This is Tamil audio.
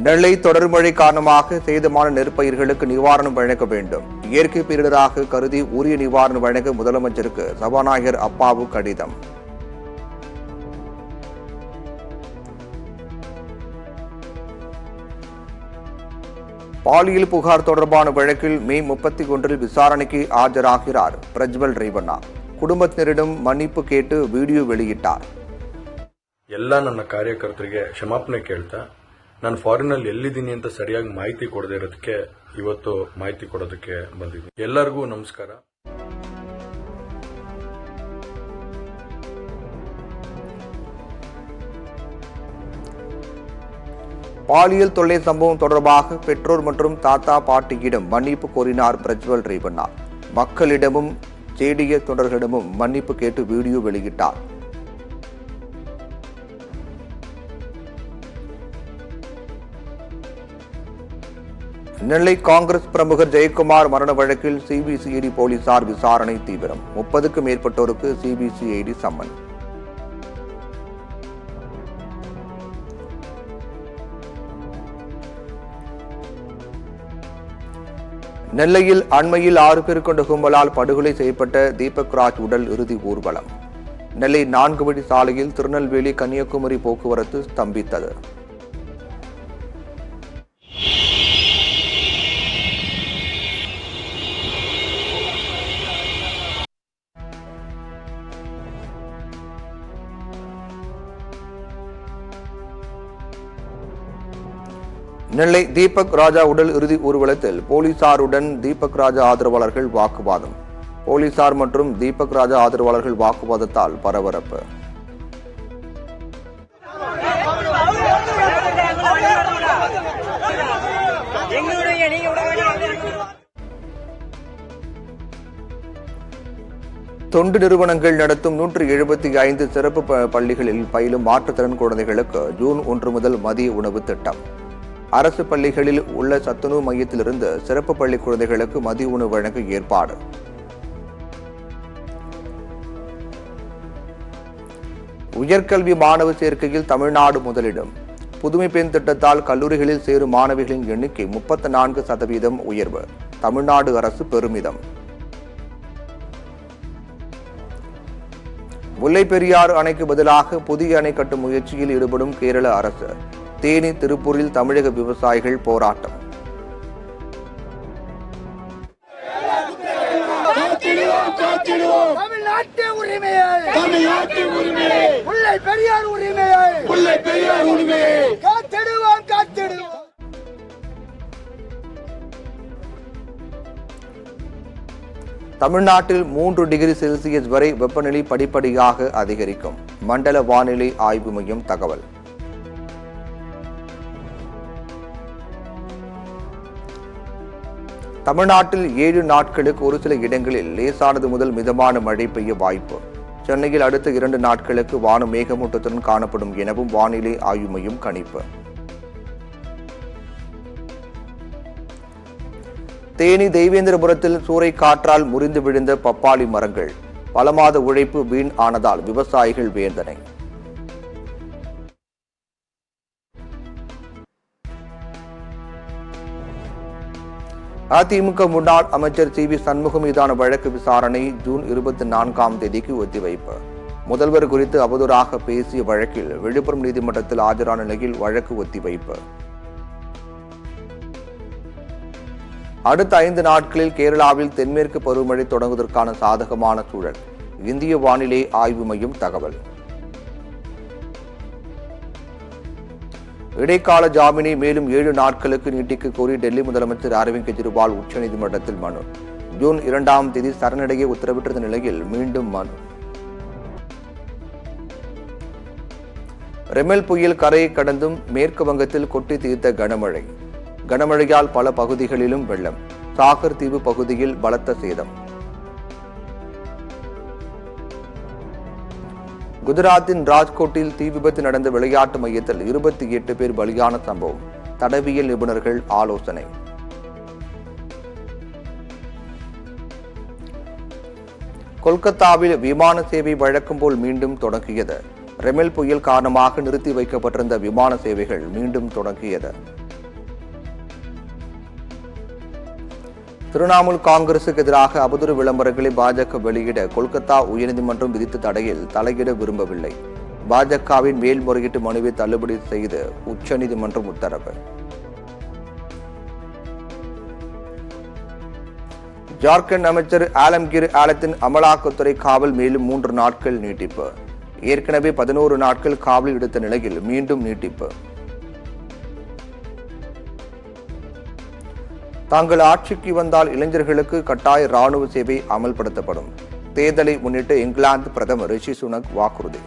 நெல்லை தொடர் மழை காரணமாக சேதமான நெற்பயிர்களுக்கு நிவாரணம் வழங்க வேண்டும். இயற்கை பேரிடராக கருதி உரிய நிவாரணம் வழங்க முதலமைச்சருக்கு சபாநாயகர் அப்பாவு கடிதம். பாலியல் புகார் தொடர்பான வழக்கில் மே 31 விசாரணைக்கு ஆஜராகிறார் பிரஜ்வல் ரேவண்ணா. குடும்பத்தினரிடம் மன்னிப்பு கேட்டு வீடியೋ வெளியிட்டார். ಎಲ್ಲ ನನ್ನ ಕಾರ್ಯಕರ್ತರಿಗೆ ಕ್ಷಮಾಪಣೆ ಕೇಳ್ತಾ ನಾನು ಫಾರಿನಲ್ಲಿ ಎಲ್ಲಿದ್ದೀನಿ ಅಂತ ಸರಿಯಾಗಿ ಮಾಹಿತಿ ಕೊಡದೇ ಇರೋದಕ್ಕೆ ಇವತ್ತು ಮಾಹಿತಿ ಕೊಡೋದಕ್ಕೆ ಬಂದಿದ್ದೀನಿ. ಎಲ್ಲರಿಗೂ ನಮಸ್ಕಾರ. பாலியல் தொல்லை சம்பவம் தொடர்பாக பெற்றோர் மற்றும் தாத்தா பாட்டியிடம் மன்னிப்பு கோரினார் பிரஜ்வல் ரேவண்ணா. மக்களிடமும் ஜேடிஎஸ் தொண்டர்களிடமும் மன்னிப்பு கேட்டு வீடியோ வெளியிட்டார். நெல்லை காங்கிரஸ் பிரமுகர் ஜெயக்குமார் மரண வழக்கில் சிபிசிஐடி போலீசார் விசாரணை தீவிரம். 30க்கும் மேற்பட்டோருக்கு சிபிசிஐடி சம்மன். நெல்லையில் அண்மையில் 6 பேர் கொண்ட கும்பலால் படுகொலை செய்யப்பட்ட தீபக் ராஜ் உடல் இறுதி ஊர்வலம். நெல்லை 4 வழி சாலையில் திருநெல்வேலி கன்னியாகுமரி போக்குவரத்து ஸ்தம்பித்தது. நெல்லை தீபக் ராஜா உடல் இறுதி ஊர்வலத்தில் போலீசாருடன் தீபக் ராஜா ஆதரவாளர்கள் வாக்குவாதம். போலீசார் மற்றும் தீபக் ராஜா ஆதரவாளர்கள் வாக்குவாதத்தால் பரபரப்பு. தொண்டு நிறுவனங்கள் நடத்தும் 175 சிறப்பு பள்ளிகளில் பயிலும் மாற்றுத்திறன் குழந்தைகளுக்கு ஜூன் 1 முதல் மதிய உணவு திட்டம். அரசு பள்ளிகளில் உள்ள சத்துணவு மையத்திலிருந்து சிறப்பு பள்ளி குழந்தைகளுக்கு மதிய உணவு வழங்க ஏற்பாடு. உயர்கல்வி மாணவ சேர்க்கையில் தமிழ்நாடு முதலிடம். புதுமை பெண் திட்டத்தால் கல்லூரிகளில் சேரும் மாணவிகளின் எண்ணிக்கை 34% உயர்வு. தமிழ்நாடு அரசு பெருமிதம். முல்லை பெரியாறு அணைக்கு பதிலாக புதிய அணை கட்டும் முயற்சியில் ஈடுபடும் கேரள அரசு. தேனி திருப்பூரில் தமிழக விவசாயிகள் போராட்டம். தமிழ்நாட்டில் 3 டிகிரி செல்சியஸ் வரை வெப்பநிலை படிப்படியாக அதிகரிக்கும். மண்டல வானிலை ஆய்வு மையம் தகவல். தமிழ்நாட்டில் 7 நாட்களுக்கு ஒரு சில இடங்களில் லேசானது முதல் மிதமான மழை பெய்ய வாய்ப்பு. சென்னையில் அடுத்த 2 நாட்களுக்கு வானம் மேகமூட்டத்துடன் காணப்படும் எனவும் வானிலை ஆய்வு மையம் கணிப்பு. தேனி தெய்வேந்திரபுரத்தில் சூறை காற்றால் முறிந்து விழுந்த பப்பாளி மரங்கள். பல மாத உழைப்பு வீண் ஆனதால் விவசாயிகள் வேதனை. அதிமுக முன்னாள் அமைச்சர் சி வி சண்முகம் மீதான வழக்கு விசாரணை ஜூன் 24ஆம் தேதிக்கு ஒத்திவைப்பு. முதல்வர் குறித்து அவதூறாக பேசிய வழக்கில் விழுப்புரம் நீதிமன்றத்தில் ஆஜரான நிலையில் வழக்கு ஒத்திவைப்பு. அடுத்த 5 நாட்களில் கேரளாவில் தென்மேற்கு பருவமழை தொடங்குவதற்கான சாதகமான சூழல். இந்திய வானிலை ஆய்வு மையம் தகவல். இடைக்கால ஜாமீனை மேலும் 7 நாட்களுக்கு நீட்டிக்க கோரி டெல்லி முதலமைச்சர் அரவிந்த் கெஜ்ரிவால் உச்சநீதிமன்றத்தில் மனு. ஜூன் 2ஆம் தேதி சரணடைய உத்தரவிட்டிருந்த நிலையில் மீண்டும் மனு. ரெமல் புயல் கரையை கடந்தும் மேற்கு வங்கத்தில் கொட்டி தீர்த்த கனமழை. கனமழையால் பல பகுதிகளிலும் வெள்ளம். சாகர் தீவு பகுதியில் பலத்த சேதம். குஜராத்தின் ராஜ்கோட்டில் தீ விபத்து நடந்த விளையாட்டு மையத்தில் 28 பேர் பலியான சம்பவம். தடவியல் நிபுணர்கள் ஆலோசனை. கொல்கத்தாவில் விமான சேவை வழக்கம் போல் மீண்டும் தொடங்கியது. ரெமல் புயல் காரணமாக நிறுத்தி வைக்கப்பட்டிருந்த விமான சேவைகள் மீண்டும் தொடங்கியது. திரிணாமுல் காங்கிரசுக்கு எதிராக அவதூறு விளம்பரங்களை பாஜக வெளியிட கொல்கத்தா உயர்நீதிமன்றம் விதித்த தடையில் தலையிட விரும்பவில்லை. பாஜகவின் மேல்முறையீட்டு மனுவை தள்ளுபடி செய்து உச்சநீதிமன்றம் உத்தரவு. ஜார்க்கண்ட் அமைச்சர் ஆலம்கீர் ஆலத்தின் அமலாக்கத்துறை காவல் மேலும் 3 நாட்கள் நீட்டிப்பு. ஏற்கனவே 11 நாட்கள் காவலில் எடுத்த நிலையில் மீண்டும் நீட்டிப்பு. தாங்கள் ஆட்சிக்கு வந்தால் இளைஞர்களுக்கு கட்டாய ராணுவ சேவை அமல்படுத்தப்படும். தேர்தலை முன்னிட்டு இங்கிலாந்து பிரதமர் ரிஷி சுனக் வாக்குறுதி.